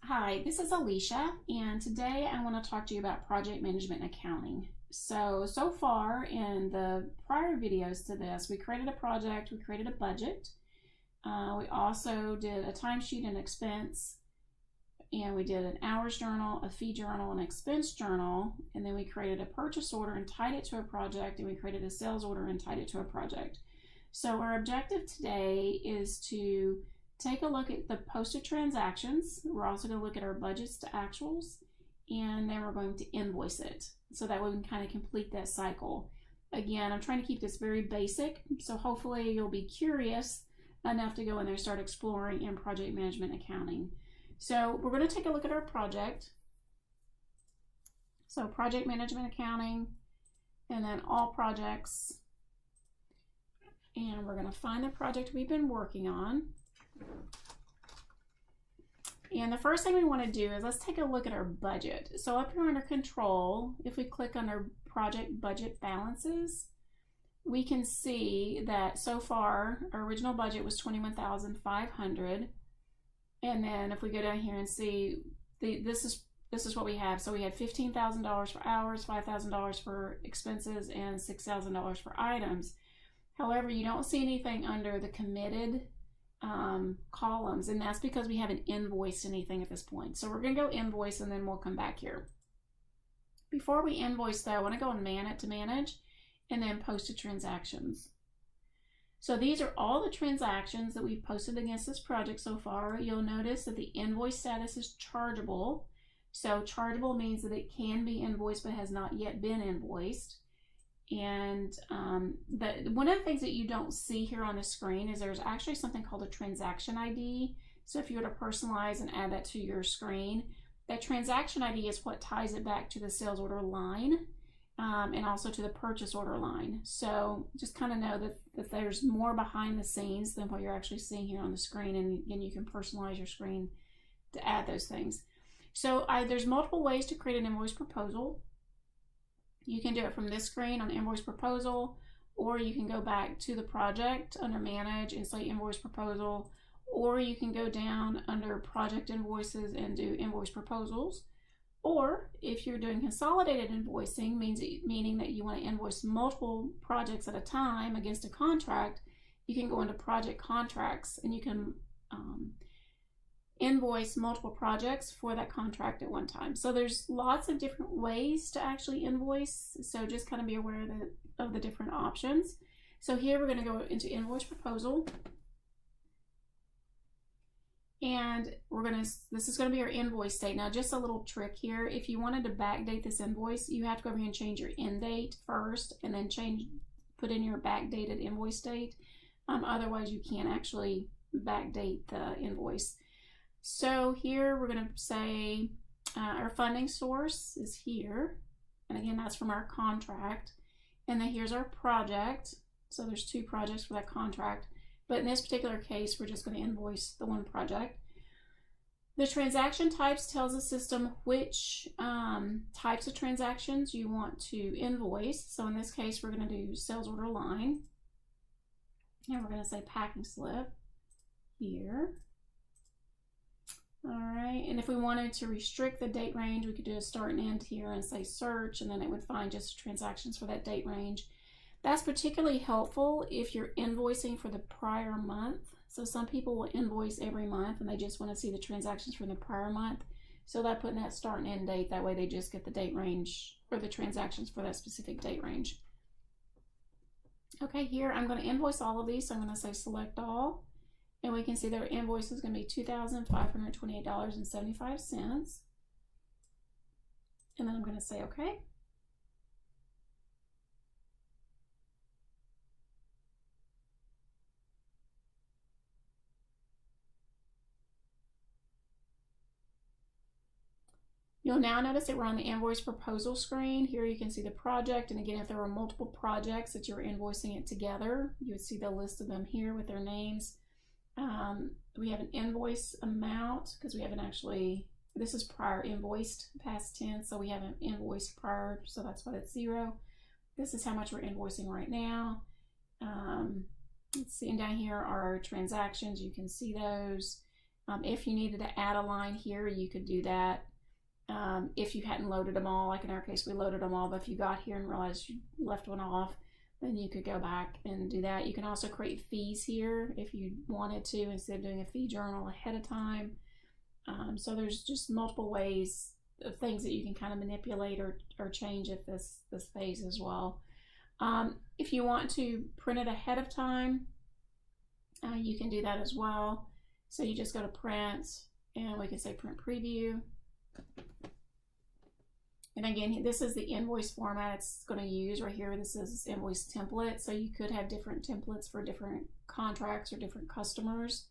Hi, this is Alicia, and today I want to talk to you about project management and accounting. So far in the prior videos to this, we created a project, we created a budget, we also did a timesheet and expense, and we did an hours journal, a fee journal, an expense journal, and then we created a purchase order and tied it to a project, and we created a sales order and tied it to a project. So our objective today is to take a look at the posted transactions. We're also going to look at our budgets to actuals, and then we're going to invoice it. So that way we can kind of complete that cycle. Again, I'm trying to keep this very basic, so hopefully you'll be curious enough to go in there and start exploring in project management accounting. So we're going to take a look at our project. So project management accounting, and then all projects. And we're going to find the project we've been working on. And the first thing we want to do is let's take a look at our budget. So up here under control, if we click under project budget balances, we can see that so far our original budget was $21,500. And then if we go down here and see, this is what we have. So we had $15,000 for hours, $5,000 for expenses, and $6,000 for items. However, you don't see anything under the committed columns, and that's because we haven't invoiced anything at this point. So we're going to go invoice, and then we'll come back here. Before we invoice though, I want to go and manage, and then posted transactions. So these are all the transactions that we've posted against this project so far. You'll notice that the invoice status is chargeable. So chargeable means that it can be invoiced but has not yet been invoiced. And one of the things that you don't see here on the screen is there's actually something called a transaction ID. So if you were to personalize and add that to your screen, that transaction ID is what ties it back to the sales order line and also to the purchase order line. So just kind of know that there's more behind the scenes than what you're actually seeing here on the screen, and again, you can personalize your screen to add those things. So there's multiple ways to create an invoice proposal. You can do it from this screen on invoice proposal, or you can go back to the project under manage and say invoice proposal, or you can go down under project invoices and do invoice proposals. Or if you're doing consolidated invoicing, meaning that you want to invoice multiple projects at a time against a contract, you can go into project contracts and you can invoice multiple projects for that contract at one time. So there's lots of different ways to actually invoice, so just kind of be aware of the different options. So here we're going to go into invoice proposal, and this is going to be our invoice date. Now just a little trick here, if you wanted to backdate this invoice, you have to go over here and change your end date first and then put in your backdated invoice date. Otherwise you can't actually backdate the invoice. So here we're going to say our funding source is here, and again that's from our contract, and then here's our project. So there's two projects for that contract, but in this particular case we're just going to invoice the one project. The transaction types tells the system which types of transactions you want to invoice. So in this case we're going to do sales order line, and we're going to say packing slip here. All right, and if we wanted to restrict the date range, we could do a start and end here and say search, and then it would find just transactions for that date range. That's particularly helpful if you're invoicing for the prior month. So some people will invoice every month and they just want to see the transactions from the prior month. So by putting that start and end date, that way they just get the date range or the transactions for that specific date range. Okay, here I'm going to invoice all of these, so I'm going to say select all. And we can see their invoice is going to be $2,528.75. And then I'm going to say OK. You'll now notice that we're on the invoice proposal screen. Here you can see the project, and again, if there were multiple projects that you were invoicing it together, you would see the list of them here with their names. We have an invoice amount because we haven't actually, this is prior invoiced, past tense, so we haven't invoiced prior, so that's why it's 0. This is how much we're invoicing right now. Let's see, and down here are our transactions. You can see those. If you needed to add a line here, you could do that. If you hadn't loaded them all, like in our case, we loaded them all, but if you got here and realized you left one off, then you could go back and do that. You can also create fees here if you wanted to, instead of doing a fee journal ahead of time. So there's just multiple ways of things that you can kind of manipulate or change at this phase as well. If you want to print it ahead of time, you can do that as well. So you just go to print, and we can say print preview. And again, this is the invoice format it's going to use right here. This is invoice template. So you could have different templates for different contracts or different customers.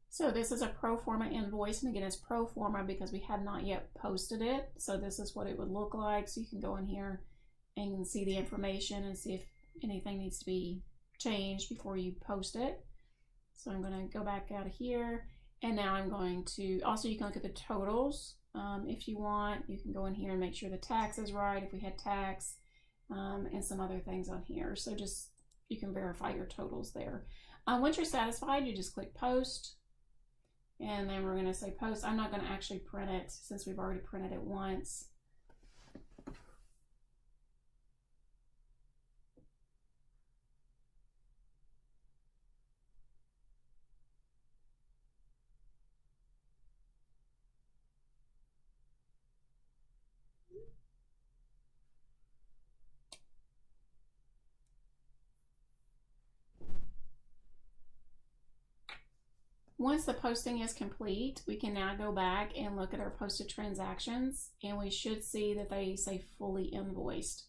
So this is a pro forma invoice, and again, it's pro forma because we have not yet posted it. So this is what it would look like. So you can go in here and see the information and see if anything needs to be changed before you post it. So I'm going to go back out of here, and now I'm going to, also you can look at the totals. If you want, you can go in here and make sure the tax is right, if we had tax, and some other things on here. So just, you can verify your totals there. Once you're satisfied, you just click post. And then we're going to say post. I'm not going to actually print it since we've already printed it once. Once the posting is complete, we can now go back and look at our posted transactions, and we should see that they say fully invoiced.